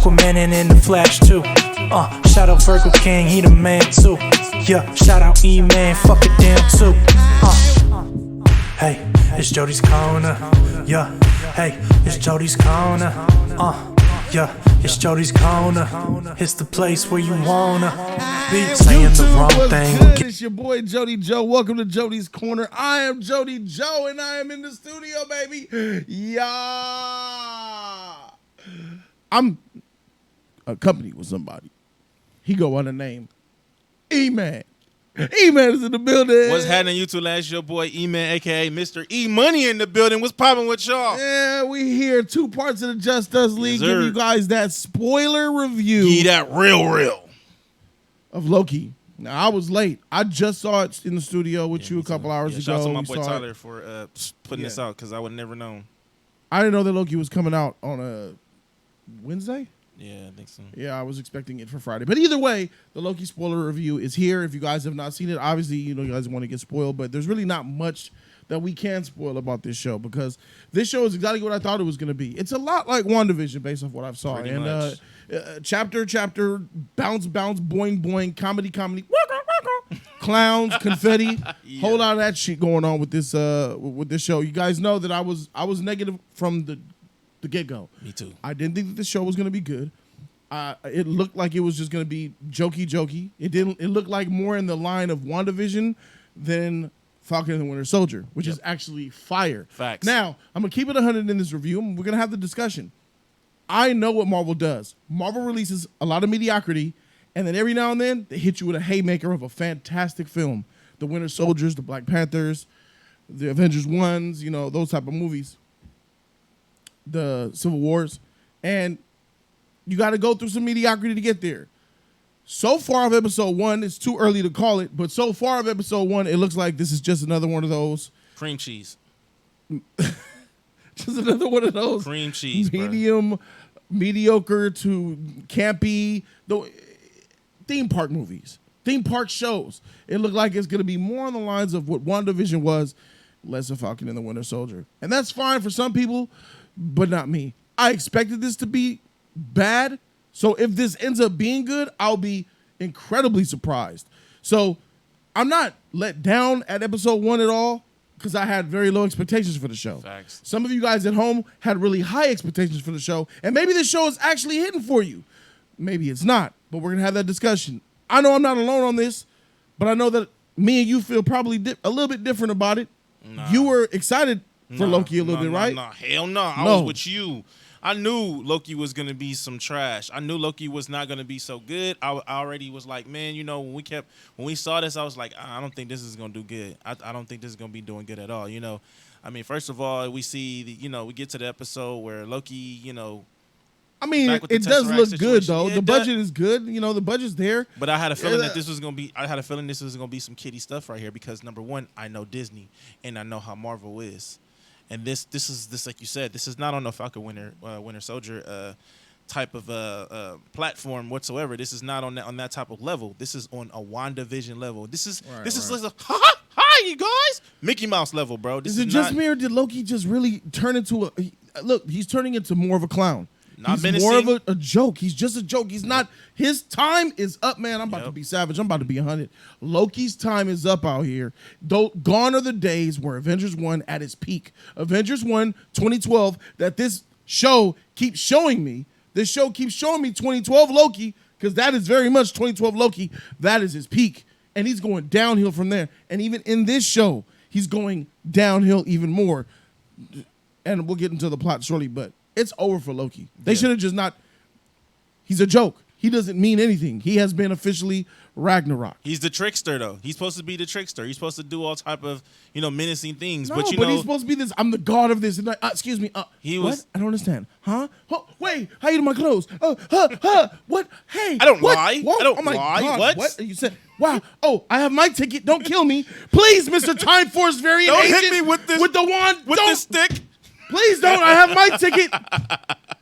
Aquaman and in the Flash too. Shout out Virgo King, he the man too. Yeah, shout out E-Man, fuck it damn too. Hey, it's Jody's corner. Yeah, hey, it's Jody's corner. Yeah, it's Jody's corner. It's the place where you wanna be. Saying the wrong thing. It's your boy Jody Joe. Welcome to Jody's Corner. I am Jody Joe, and I am in the studio, baby. Yeah. I'm accompanied with somebody. He go on the name E-Man. E-Man is in the building. What's happening, YouTube? Last your boy E-Man, a.k.a. Mr. E-Money in the building. What's popping with y'all? Yeah, we here. 2 parts of the Just Us League. Yes, give you guys that spoiler review. Yeah, that real. Of Loki. Now, I was late. I just saw it in the studio with you a couple hours ago. Shout out to my boy Tyler for putting this out, because I would have never known. I didn't know that Loki was coming out on a Wednesday. Yeah, I think so. Yeah, I was expecting it for Friday. But either way, the Loki spoiler review is here. If you guys have not seen it, obviously, you guys want to get spoiled, but there's really not much that we can spoil about this show, because this show is exactly what I thought it was going to be. It's a lot like WandaVision based off what I've saw. Pretty much. Chapter, bounce, boing, boing, comedy, clowns, confetti, whole lot of that shit going on with this show. You guys know that I was negative from the get-go. Me too. I didn't think that the show was going to be good. It looked like it was just going to be jokey. It looked like more in the line of WandaVision than Falcon and the Winter Soldier, which is actually fire. Facts. Now, I'm going to keep it 100 in this review, and we're going to have the discussion. I know what Marvel does. Marvel releases a lot of mediocrity, and then every now and then, they hit you with a haymaker of a fantastic film. The Winter Soldiers, the Black Panthers, the Avengers 1s, those type of movies. The Civil Wars, and you got to go through some mediocrity to get there. So far of episode 1, it's too early to call it, but so far of episode 1, it looks like this is just another one of those Cream cheese. just another one of those Cream cheese, medium, mediocre to campy theme park movies, theme park shows. It looked like it's going to be more on the lines of what WandaVision was, less of Falcon and the Winter Soldier, and that's fine for some people, but not me. I expected this to be bad, so if this ends up being good, I'll be incredibly surprised. So I'm not let down at episode 1 at all, because I had very low expectations for the show. Facts. Some of you guys at home had really high expectations for the show, and maybe this show is actually hitting for you. Maybe it's not, but we're going to have that discussion. I know I'm not alone on this, but I know that me and you feel probably a little bit different about it. Nah. You were excited for Loki a little bit, right? No, hell no. I was with you. I knew Loki was going to be some trash. I knew Loki was not going to be so good. I already was like, man, when we saw this, I was like, I don't think this is going to do good. I don't think this is going to be doing good at all. I mean, first of all, we see, we get to the episode where Loki, I mean, it does look good though. Yeah, the budget is good. The budget's there. But I had a feeling that this was gonna be. I had a feeling this was gonna be some kiddie stuff right here, because number one, I know Disney and I know how Marvel is, and this is like you said, this is not on a Falcon Winter Soldier type of platform whatsoever. This is not on that type of level. This is on a WandaVision level. This is like hi you guys, Mickey Mouse level, bro. Is it just me, or did Loki just really turn into he's turning into more of a clown. Not he's menacing. more of a joke. He's just a joke. He's not. His time is up, man. I'm about to be savage. I'm about to be 100. Loki's time is up out here. Gone are the days where Avengers 1 at its peak. Avengers 1, 2012, that this show keeps showing me. This show keeps showing me 2012 Loki, because that is very much 2012 Loki. That is his peak. And he's going downhill from there. And even in this show, he's going downhill even more. And we'll get into the plot shortly, but it's over for Loki. They should have just not. He's a joke. He doesn't mean anything. He has been officially Ragnarok. He's the trickster, though. He's supposed to be the trickster. He's supposed to do all type of, menacing things. No, but he's supposed to be this. I'm the god of this. And excuse me. He what? was. I don't understand. Huh? Oh, wait. How you do my clothes? What? Hey. I don't what? lie. Whoa. I don't oh my lie. God. What? You said. Wow. Oh, I have my ticket. Don't kill me, please, Mr. Time Force Variant Don't Agent. hit me with this. With the wand. With this stick. Please don't. I have my ticket.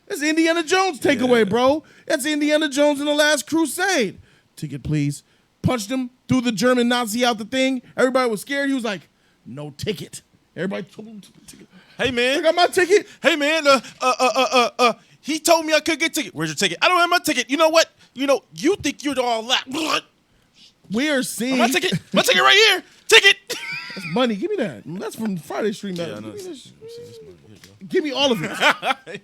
That's Indiana Jones takeaway, bro. That's Indiana Jones in the Last Crusade. Ticket, please. Punched him, threw the German Nazi out the thing. Everybody was scared. He was like, no ticket. Everybody told him ticket. Hey, man. I got my ticket. Hey, man. He told me I could get ticket. Where's your ticket? I don't have my ticket. You know what? You think you're all that. We are seeing My ticket right here. Ticket. That's money. Give me that. That's from Friday Stream. Yeah, Give me all of it.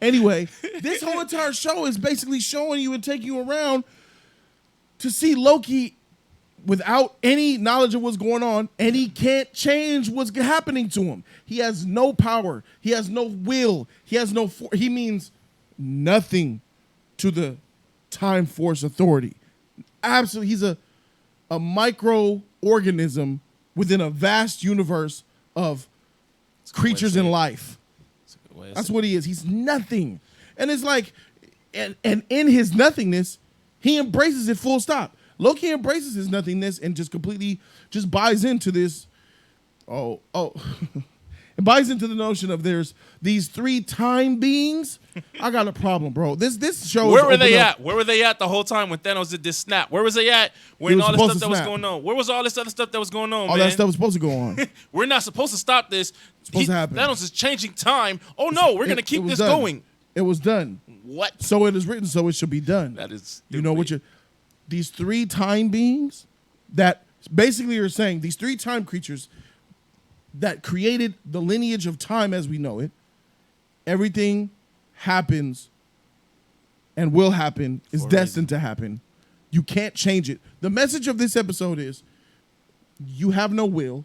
Anyway, this whole entire show is basically showing you and taking you around to see Loki without any knowledge of what's going on, and he can't change what's happening to him. He has no power. He has no will. He has no. He means nothing to the Time Force Authority. Absolutely, he's a microorganism within a vast universe of creatures in life. That's what he is. He's nothing. And it's like, and in his nothingness, he embraces it full stop. Loki embraces his nothingness and just completely just buys into this. It buys into the notion of there's these 3 time beings. I got a problem, bro. This show. Where were they at? Where were they at the whole time when Thanos did this snap? Where was they at when all this stuff that was going on? Where was all this other stuff that was going on? All that stuff was supposed to go on. We're not supposed to stop this. It's supposed to happen. Thanos is changing time. Oh no, we're gonna keep this done. going. It was done. What? So it is written. So it should be done. That is. You know what? These 3 time beings that basically are saying these 3 time creatures that created the lineage of time as we know it. Everything happens and will happen, is destined to happen. You can't change it. The message of this episode is you have no will.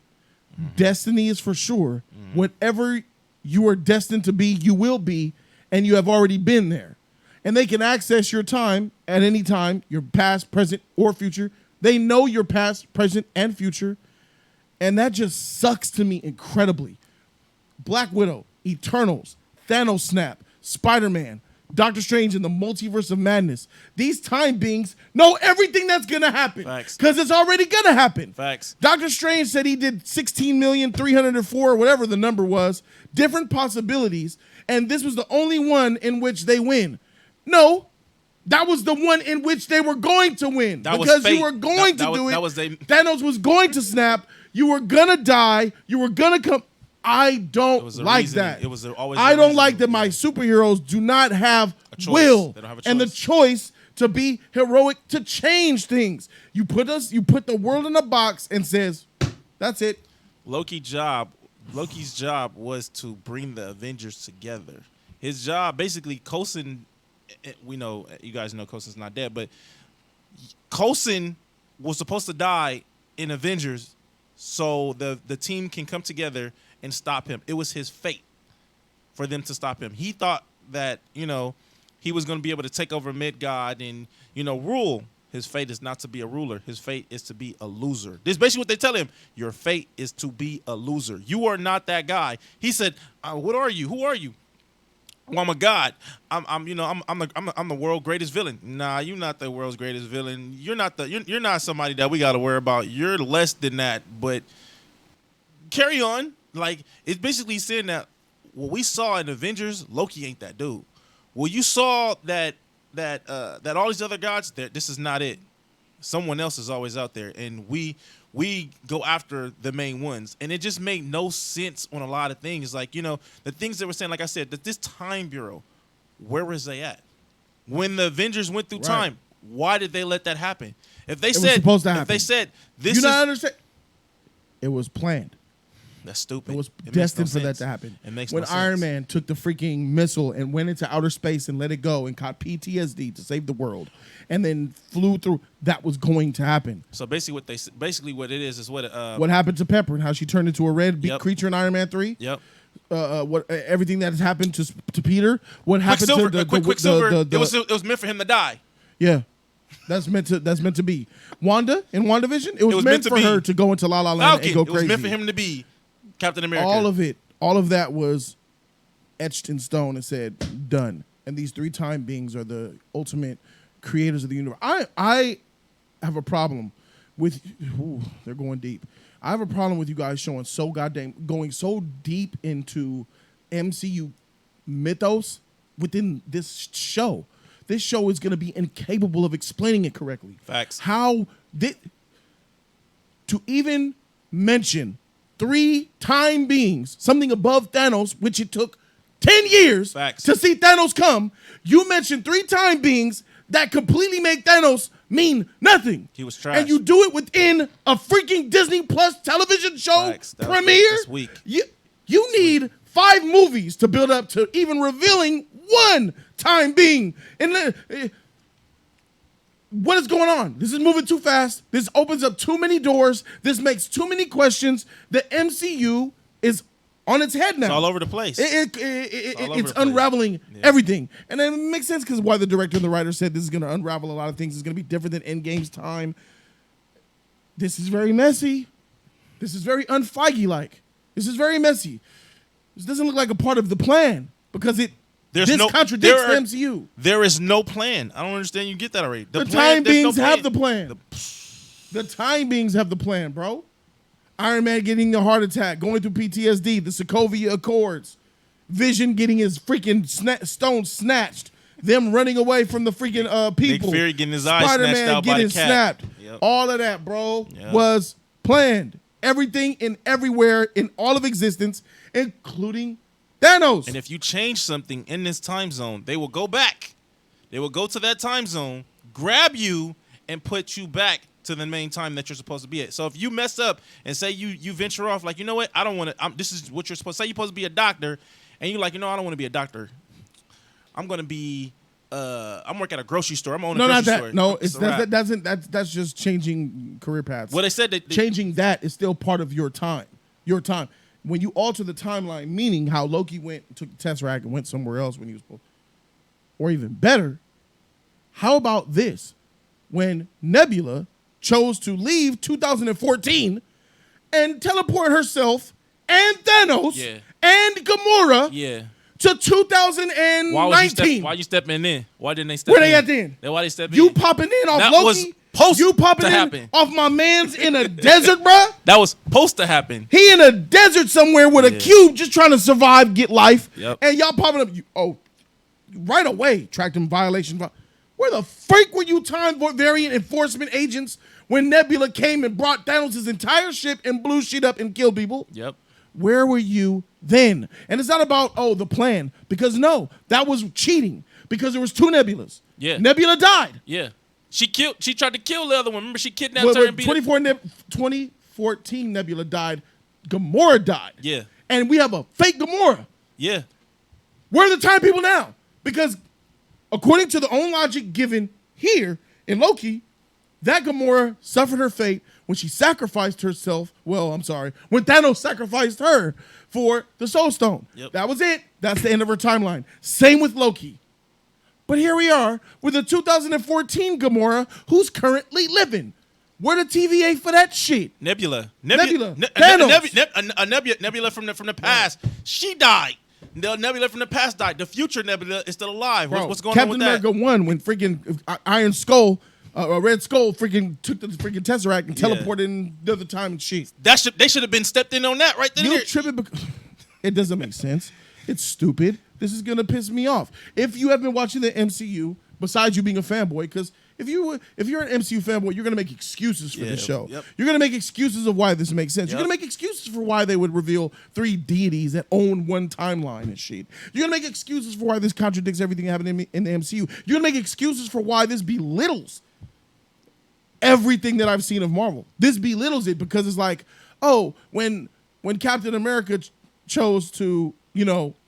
Mm-hmm. Destiny is for sure. Mm-hmm. Whatever you are destined to be, you will be, and you have already been there. And they can access your time at any time, your past, present, or future. They know your past, present, and future. And that just sucks to me incredibly. Black Widow, Eternals, Thanos Snap, Spider-Man, Doctor Strange in the Multiverse of Madness. These time beings know everything that's going to happen. Facts. Because it's already going to happen. Facts. Doctor Strange said he did 16,304,000, whatever the number was, different possibilities, and this was the only one in which they win. No, that was the one in which they were going to win. That because was fate. You were going to do it. That was Thanos was going to snap. You were going to die. You were going to come. I don't like that. I don't like that my superheroes do not have will and the choice to be heroic, to change things. You put the world in a box and says, that's it. Loki's job was to bring the Avengers together. His job, basically, Coulson, we know, you guys know Coulson's not dead, but Coulson was supposed to die in Avengers so the team can come together and stop him. It was his fate for them to stop him. He thought that, he was going to be able to take over Midgard and, rule. His fate is not to be a ruler. His fate is to be a loser. This is basically what they tell him. Your fate is to be a loser. You are not that guy. He said, what are you? Who are you? Well, I'm a god. I'm the world's greatest villain. Nah, you're not the world's greatest villain. You're not somebody that we got to worry about. You're less than that. But carry on. Like, it's basically saying that what we saw in Avengers, Loki ain't that dude. Well, you saw that all these other gods, this is not it. Someone else is always out there, and we go after the main ones. And it just made no sense on a lot of things. Like, the things that we're saying, like I said, that this time bureau, where was they at? When the Avengers went through time, why did they let that happen? If they said supposed to happen. If they said this you not understand? It was planned. That's stupid. It was destined for that to happen. It makes when no sense. Iron Man took the freaking missile and went into outer space and let it go and caught PTSD to save the world, and then flew through, that was going to happen. So basically what it is what happened to Pepper and how she turned into a red creature in Iron Man 3. Yep. Everything that has happened to Peter. What happened to Quicksilver? It was meant for him to die. Yeah. That's meant to be. Wanda in WandaVision, it was meant for her to go into La La Land and go crazy. It was meant for him to be Captain America. All of that was etched in stone and said, done. And these 3 time beings are the ultimate creators of the universe. I have a problem with, they're going deep. I have a problem with you guys going so deep into MCU mythos within this show. This show is going to be incapable of explaining it correctly. Facts. To even mention 3 time beings, something above Thanos, which it took 10 years Facts. to see Thanos come. You mentioned 3 time beings that completely make Thanos mean nothing. He was trash. And you do it within a freaking Disney Plus television show Facts. That premiere. that's weak. You need 5 movies to build up to even revealing 1 time being. And what is going on? This is moving too fast. This opens up too many doors. This makes too many questions. The MCU is on its head now. It's all over the place. It's unraveling everything. And it makes sense because why the director and the writer said this is going to unravel a lot of things. It's going to be different than Endgame's time. This is very messy. This is very un-Feige-like. This is very messy. This doesn't look like a part of the plan because this contradicts the MCU. There is no plan. I don't understand you get that already. The time beings have the plan. The time beings have the plan, bro. Iron Man getting a heart attack, going through PTSD, the Sokovia Accords, Vision getting his freaking stone snatched, them running away from the freaking people. Nick Fury getting his eyes Spider-Man snatched out by the cat. snapped. Yep. All of that, bro, was planned. Everything and everywhere in all of existence, including Thanos. And if you change something in this time zone, they will go back. They will go to that time zone, grab you, and put you back to the main time that you're supposed to be at. So if you mess up and say you venture off, like, you know what, I don't want to, this is what you're supposed to say. You're supposed to be a doctor, and you're like, you know, I don't want to be a doctor. I'm going to be, I'm working at a grocery store. I'm owning a grocery store. No, that's just changing career paths. Well, they said that changing that is still part of your time. Your time. When you alter the timeline, meaning how Loki went and took the Tesseract and went somewhere else when he was supposed, or even better, how about this? When Nebula chose to leave 2014 and teleport herself and Thanos and Gamora to 2019. Why you stepping in? Why didn't they step Where in? they at then? Why they step in? You popping in off that Loki? Was supposed you popping to in happen. Off my man's in a desert, bruh? That was supposed to happen. He in a desert somewhere with a cube just trying to survive, get life. Yep. And y'all popping up. Right away, tracked him violation. Where the freak were you time variant enforcement agents when Nebula came and brought Thanos' entire ship and blew shit up and killed people? Yep. Where were you then? And it's not about, the plan. Because no, that was cheating. Because there was 2 Nebulas. Yeah. Nebula died. Yeah. She tried to kill the other one. Remember, she kidnapped her and beat her. 2014 Nebula died. Gamora died. Yeah. And we have a fake Gamora. Yeah. Where are the time people now? Because according to the own logic given here in Loki, that Gamora suffered her fate when she sacrificed herself. Well, I'm sorry. When Thanos sacrificed her for the Soul Stone. Yep. That was it. That's the end of her timeline. Same with Loki. But here we are with a 2014 Gamora who's currently living. Where the TVA for that shit? Nebula. Thanos. Nebula from the past. She died. The Nebula from the past died. The future Nebula is still alive. Bro, What's going Captain on with America that? won when freaking Iron Skull, Red Skull, freaking took the freaking Tesseract and teleported in the other time and shit. They should have been stepped in on that right there. You tripping? It doesn't make sense. It's stupid. This is gonna piss me off. If you have been watching the MCU, besides you being a fanboy, because if you're an MCU fanboy, you're gonna make excuses for this show. Yep. You're gonna make excuses of why this makes sense. Yep. You're gonna make excuses for why they would reveal 3 deities that own one timeline and shit. You're gonna make excuses for why this contradicts everything happening in the MCU. You're gonna make excuses for why this belittles everything that I've seen of Marvel. This belittles it because it's like, when Captain America chose to,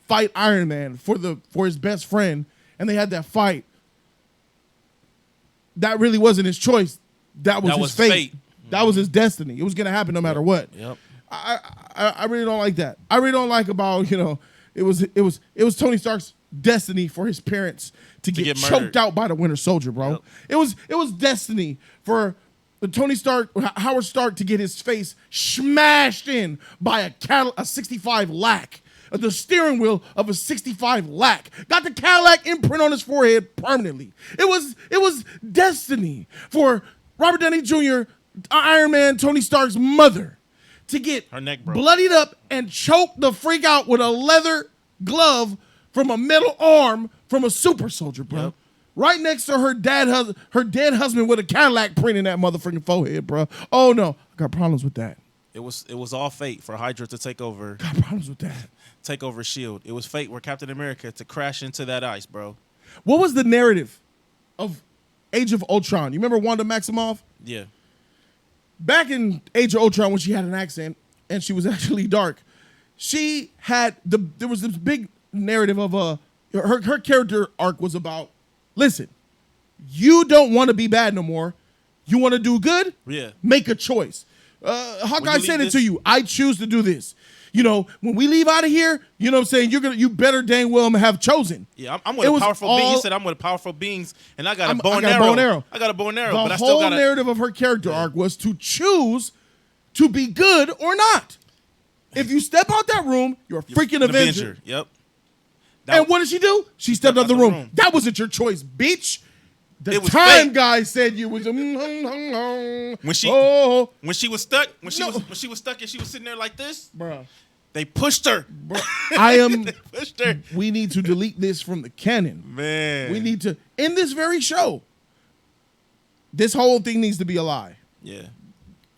fight Iron Man for his best friend, and they had that fight, that really wasn't his choice. That was his fate. That was his destiny. It was gonna happen no matter what. Yep. I really don't like that. I really don't like about, it was Tony Stark's destiny for his parents to get choked out by the Winter Soldier, bro. Yep. It was destiny for Howard Stark to get his face smashed in by a 65 lack. The steering wheel of a 65 lack. Got the Cadillac imprint on his forehead permanently. It was destiny for Robert Downey Jr., Iron Man, Tony Stark's mother, to get her neck broke, bloodied up and choked the freak out with a leather glove from a metal arm from a super soldier, bro. Yep. Right next to her dead husband with a Cadillac print in that motherfucking forehead, bro. Oh no, I got problems with that. It was all fate for Hydra to take over. Got problems with that. Take over Shield. It was fate for Captain America to crash into that ice, bro. What was the narrative of Age of Ultron? You remember Wanda Maximoff? Yeah. Back in Age of Ultron, when she had an accent and she was actually dark, there was this big narrative of her character arc was about, listen, you don't want to be bad no more. You want to do good? Yeah. Make a choice. Hawkeye said it to you. I choose to do this. You know, when we leave out of here, you know what I'm saying? You better dang well have chosen. Yeah, I'm with a powerful being. He said I'm with powerful beings, and I got a bow and arrow. I got a bow and arrow, but I still got the whole narrative of her character arc was to choose to be good or not. If you step out that room, you're a freaking Avenger. Yep. And what did she do? She stepped out the room. That wasn't your choice, bitch. The time guy said you was when she was stuck and she was sitting there like this, bro. They pushed her. Bro, they pushed her. We need to delete this from the canon, man. We need to in this very show. This whole thing needs to be a lie. Yeah.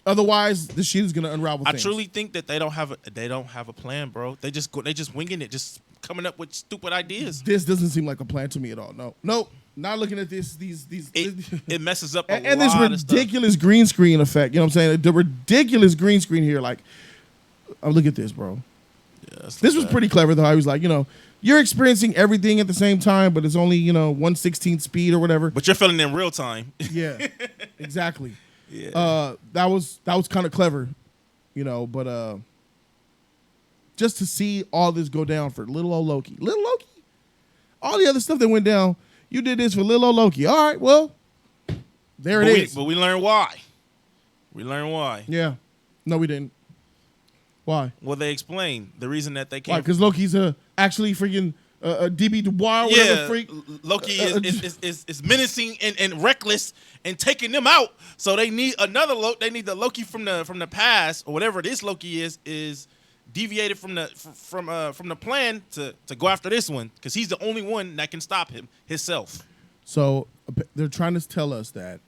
Otherwise, the shit is gonna unravel. I truly think that they don't have a plan, bro. They just winging it, just coming up with stupid ideas. This doesn't seem like a plan to me at all. No. Not looking at this. It messes up and this ridiculous green screen effect. You know what I'm saying? The ridiculous green screen here. Like, oh, look at this, bro. Yeah, this was pretty clever though. I was like, you're experiencing everything at the same time, but it's only 1/16 speed or whatever. But you're feeling it in real time. Yeah, exactly. Yeah. That was kind of clever, But just to see all this go down for little old Loki, all the other stuff that went down. You did this for little old Loki. All right, well, there it is. But we learned why. Yeah. No, we didn't. Why? Well, they explained the reason that they came. Why? Because Loki's actually freaking DB Dubois or whatever freak. Loki is menacing and reckless and taking them out. So they need another Loki. They need the Loki from the past or whatever this Loki is deviated from the plan to go after this one because he's the only one that can stop him himself. So they're trying to tell us that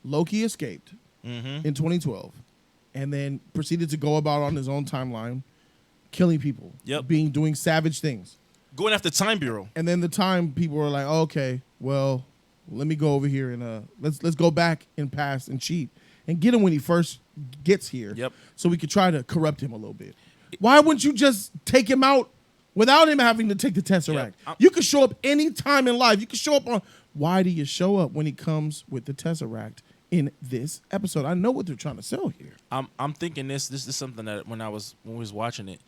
Loki escaped in 2012 and then proceeded to go about on his own timeline, killing people, doing savage things, going after Time Bureau. And then the Time people were like, oh, okay, well, let me go over here and let's go back in past and cheat and get him when he first gets here. Yep. So we could try to corrupt him a little bit. Why wouldn't you just take him out without him having to take the Tesseract? Yep. You could show up any time in life. You could show up on. Why do you show up when he comes with the Tesseract in this episode? I know what they're trying to sell here. I'm thinking this is something that when we was watching it,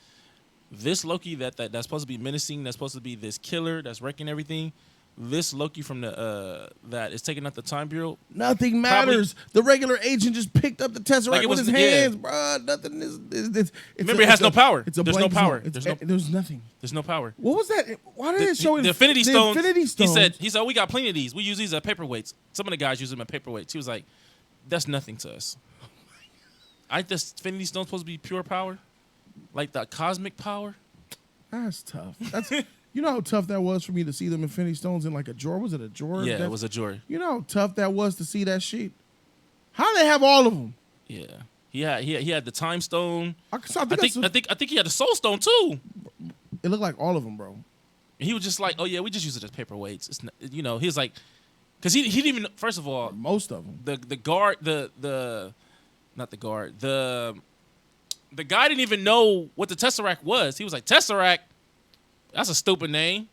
this Loki that's supposed to be menacing, that's supposed to be this killer that's wrecking everything. This Loki from the that is taking out the Time Bureau. Nothing matters. The regular agent just picked up the Tesseract with his hands, bro. Nothing is. Remember, it has no power. There's no power. There's nothing. There's no power. What was that? Why did it show the Infinity Stones? The Infinity Stones. He said, we got plenty of these. We use these as paperweights. Some of the guys use them as paperweights. He was like, that's nothing to us. Ain't this Infinity Stones supposed to be pure power, like the cosmic power? That's tough. You know how tough that was for me to see them Infinity Stones in like a drawer? Was it a drawer? Yeah, it was a drawer. You know how tough that was to see that shit? How do they have all of them? Yeah. He had the Time Stone. I think he had the Soul Stone too. It looked like all of them, bro. And he was just like, oh yeah, we just use it as paperweights. It's not, he was like, because he didn't even, first of all, most of them. The guard, not the guard, the guy didn't even know what the Tesseract was. He was like, Tesseract. That's a stupid name.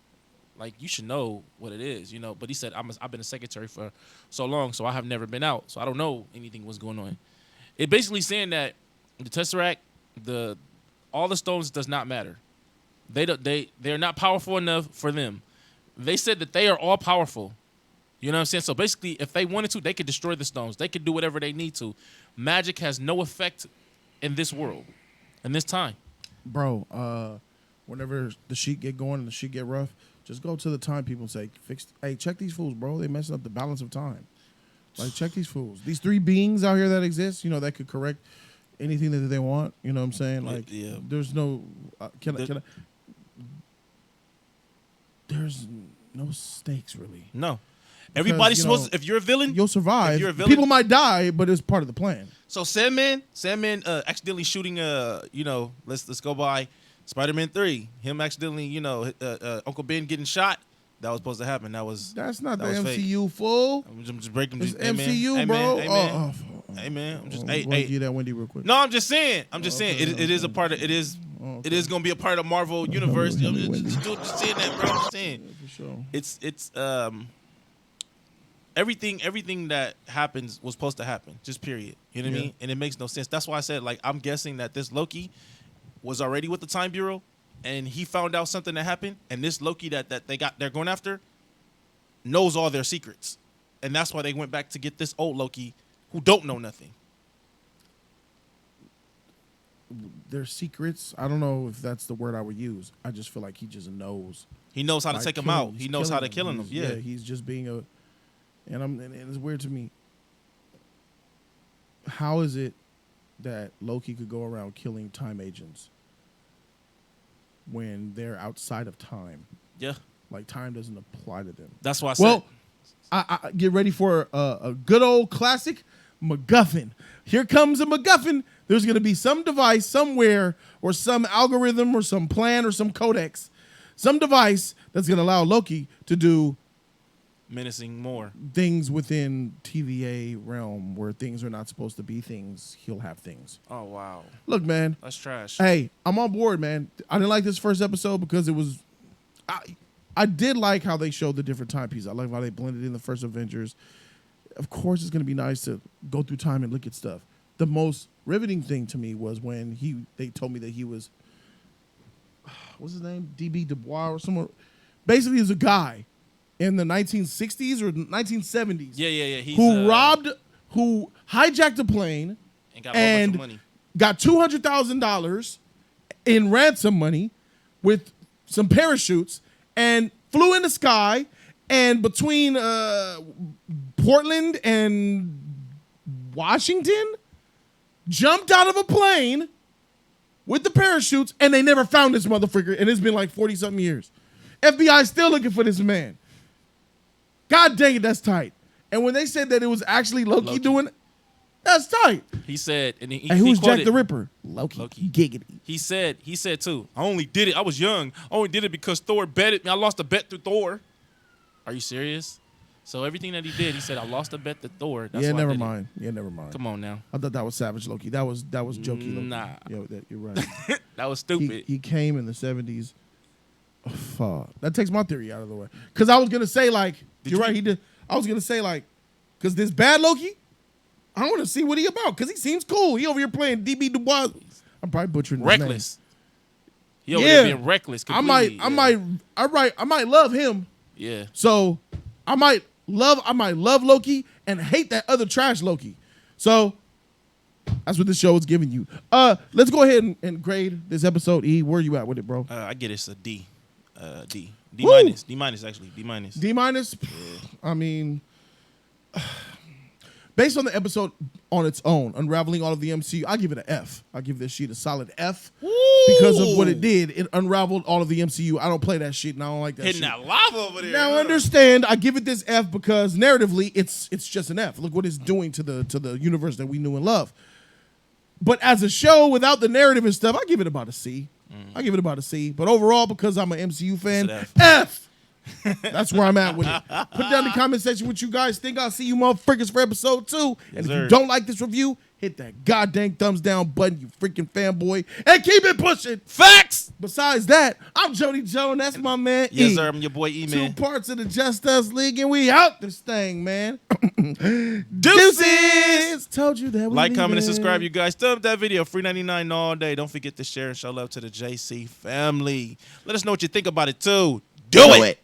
Like, you should know what it is, But he said, I've been a secretary for so long, so I have never been out. So I don't know anything was going on. It basically saying that the Tesseract, all the stones does not matter. They're not powerful enough for them. They said that they are all powerful. You know what I'm saying? So basically, if they wanted to, they could destroy the stones. They could do whatever they need to. Magic has no effect in this world, in this time. Bro, whenever the sheet get going and the sheet get rough, just go to the Time people and say, hey, check these fools, bro. They messing up the balance of time. Like, check these fools. These three beings out here that exist, that could correct anything that they want. You know what I'm saying? Like, there's no, there's no stakes, really. No. Everybody's you know, supposed to, if you're a villain, you'll survive. If you're a villain, People might die, but it's part of the plan. So Sandman accidentally shooting let's go by Spider-Man 3. Him accidentally, Uncle Ben getting shot. That was supposed to happen. That's not the MCU, fake. Fool. I'm just breaking It's hey, MCU, man. bro. Hey, man. Hey, man. I'm just hey. Give that Wendy real quick. No, I'm just saying. It is a part of it is. Okay. It is gonna be a part of Marvel universe. I'm just saying that, bro. I'm just saying. Yeah, for sure. It's everything that happens was supposed to happen. Just period. You know what I mean? And it makes no sense. That's why I said, like, I'm guessing that this Loki was already with the Time Bureau, and he found out something that happened, and this Loki that they're going after knows all their secrets, and that's why they went back to get this old Loki who don't know nothing. Their secrets. I don't know if that's the word I would use. I just feel like he just knows. He knows how to take them out. He knows how to kill them. Yeah, he's just being a. And it's weird to me. How is it that Loki could go around killing time agents when they're outside of time? Yeah, like time doesn't apply to them. That's why I said. Well, I get ready for a good old classic MacGuffin. Here comes a MacGuffin. There's going to be some device somewhere or some algorithm or some plan or some codex, some device that's going to allow Loki to do menacing more things within TVA realm where things are not supposed to be things. He'll have things. Oh, wow. Look, man. That's trash. Hey, I'm on board, man. I didn't like this first episode because it was... I did like how they showed the different timepieces. I like how they blended in the first Avengers. Of course, it's going to be nice to go through time and look at stuff. The most riveting thing to me was when they told me that he was... What's his name? D.B. Dubois or someone... Basically, he's a guy in the 1960s or 1970s. Yeah. He's, who hijacked a plane and got a whole bunch of money. Got $200,000 in ransom money with some parachutes and flew in the sky, and between Portland and Washington, jumped out of a plane with the parachutes, and they never found this motherfucker, and it's been like 40-something years. FBI still looking for this man. God dang it, that's tight. And when they said that it was actually Loki. Doing it, that's tight. He said, and who's Jack the Ripper? Loki. Giggity. He said too, I only did it. I was young. I only did it because Thor betted me. I lost a bet to Thor. Are you serious? So everything that he did, he said, I lost a bet to Thor. That's why never mind. Yeah, never mind. Come on now. I thought that was Savage Loki. That was jokey Loki. Nah. Yo, you're right. That was stupid. He came in the 70s. Oh, fuck. That takes my theory out of the way. Because I was going to say, like, you're right, he did. I was going to say, like, because this bad Loki, I want to see what he about. Because he seems cool. He over here playing D.B. Dubois. I'm probably butchering his reckless. Name. He over there being reckless completely. I might love him. Yeah. So I might love Loki and hate that other trash Loki. So that's what this show is giving you. Let's go ahead and grade this episode. E, where you at with it, bro? I get it's a D. D minus actually. D minus. D minus. Yeah. I mean, based on the episode on its own, unraveling all of the MCU, I give it an F. I give this shit a solid F. Ooh. Because of what it did. It unraveled all of the MCU. I don't play that shit, and I don't like that Hitting shit. That lava over there. Now understand, I give it this F because narratively, it's just an F. Look what it's doing to the universe that we knew and love. But as a show without the narrative and stuff, I give it about a C. I give it about a C. But overall, because I'm an MCU fan, F. That's where I'm at with it. Put down in the comment section what you guys think. I'll see you motherfuckers for episode 2. And if you don't like this review, hit that goddamn thumbs down button, you freaking fanboy, and keep it pushing. Facts. Besides that, I'm Jody Joe, and that's my man Yes, E. sir. I'm your boy E, man. 2 parts of the Just Us League, and we out this thing, man. Deuces. Told you that we like, comment, and leaving. subscribe, you guys. Thumb up that video. Free 99 all day. Don't forget to share and show love to the JC family. Let us know what you think about it, too. Do it.